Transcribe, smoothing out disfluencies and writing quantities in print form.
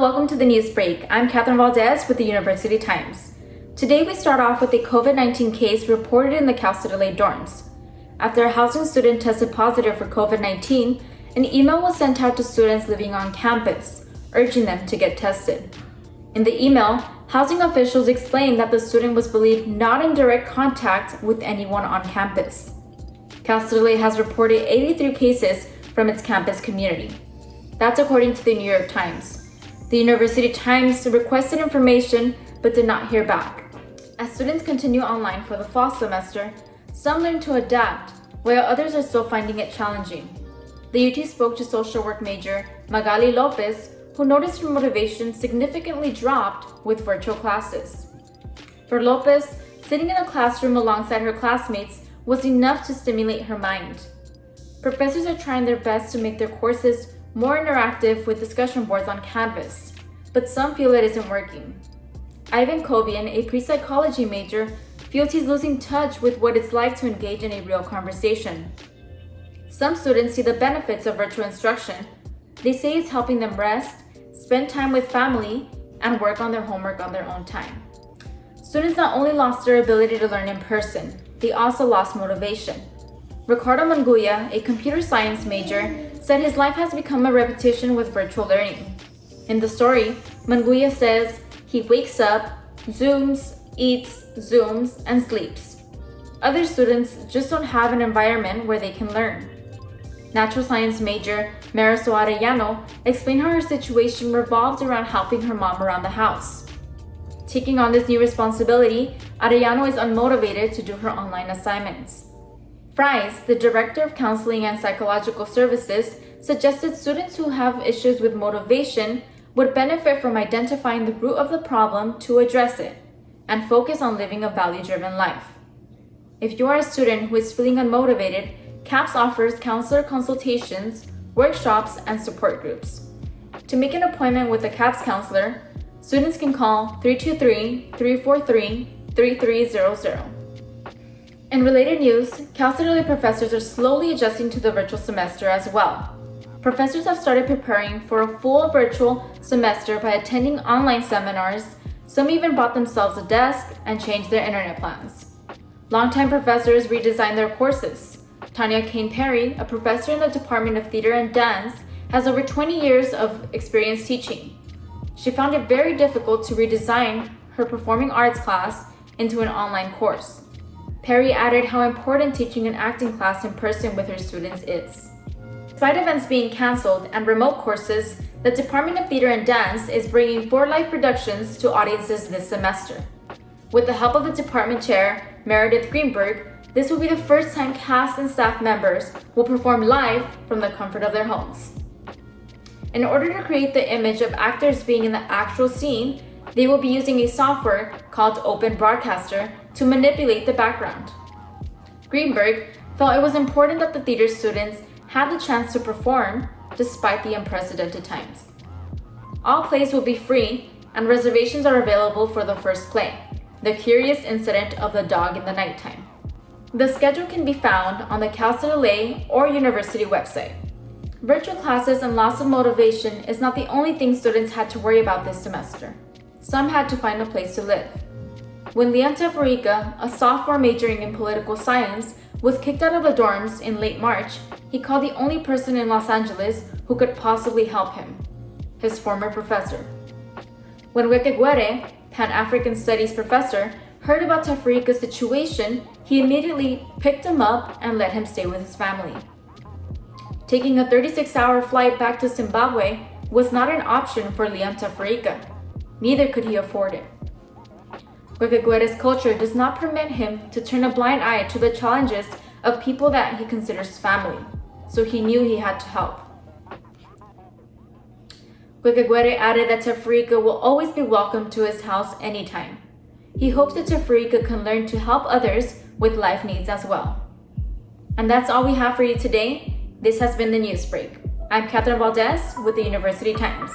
welcome to the news break. I'm Catherine Valdez with the University Times. Today we start off with a COVID-19 case reported in the Cal City LA dorms. After a housing student tested positive for COVID-19, an email was sent out to students living on campus, urging them to get tested. In the email, housing officials explained that the student was believed not in direct contact with anyone on campus. Cal City LA has reported 83 cases from its campus community. That's according to the New York Times. The University Times requested information but did not hear back. As students continue online for the fall semester, some learn to adapt, while others are still finding it challenging. The UT spoke to social work major Magali Lopez, who noticed her motivation significantly dropped with virtual classes. For Lopez, sitting in a classroom alongside her classmates was enough to stimulate her mind. Professors are trying their best to make their courses more interactive with discussion boards on Canvas, but some feel it isn't working. Ivan Kobian, a pre-psychology major, feels he's losing touch with what it's like to engage in a real conversation. Some students see the benefits of virtual instruction. They say it's helping them rest, spend time with family, and work on their homework on their own time. Students not only lost their ability to learn in person, they also lost motivation. Ricardo Manguia, a computer science major, said his life has become a repetition with virtual learning. In the story, Manguia says he wakes up, Zooms, eats, Zooms, and sleeps. Other students just don't have an environment where they can learn. Natural science major Marisol Arellano explained how her situation revolved around helping her mom around the house. Taking on this new responsibility, Arellano is unmotivated to do her online assignments. Fries, the director of counseling and psychological services, suggested students who have issues with motivation would benefit from identifying the root of the problem to address it and focus on living a value-driven life. If you are a student who is feeling unmotivated, CAPS offers counselor consultations, workshops, and support groups. To make an appointment with a CAPS counselor, students can call 323-343-3300. In related news, Cal City LA professors are slowly adjusting to the virtual semester as well. Professors have started preparing for a full virtual semester by attending online seminars. Some even bought themselves a desk and changed their internet plans. Longtime professors redesigned their courses. Tanya Kane-Perry, a professor in the Department of Theater and Dance, has over 20 years of experience teaching. She found it very difficult to redesign her performing arts class into an online course. Perry added how important teaching an acting class in person with her students is. Despite events being canceled and remote courses, the Department of Theater and Dance is bringing 4 live productions to audiences this semester. With the help of the department chair, Meredith Greenberg, this will be the first time cast and staff members will perform live from the comfort of their homes. In order to create the image of actors being in the actual scene, they will be using a software called Open Broadcaster to manipulate the background. Greenberg felt it was important that the theater students had the chance to perform despite the unprecedented times. All plays will be free and reservations are available for the first play, The Curious Incident of the Dog in the Nighttime. The schedule can be found on the Cal City LA or university website. Virtual classes and loss of motivation is not the only thing students had to worry about this semester. Some had to find a place to live. When Leon Teferica, a sophomore majoring in political science, was kicked out of the dorms in late March, he called the only person in Los Angeles who could possibly help him, his former professor. When Weke Guerre, Pan-African Studies professor, heard about Teferica's situation, he immediately picked him up and let him stay with his family. Taking a 36-hour flight back to Zimbabwe was not an option for Leon Teferica. Neither could he afford it. Weke Guerre's culture does not permit him to turn a blind eye to the challenges of people that he considers family, so he knew he had to help. Weke Guerre added that Teferica will always be welcome to his house anytime. He hopes that Teferica can learn to help others with life needs as well. And that's all we have for you today. This has been the News Break. I'm Catherine Valdez with the University Times.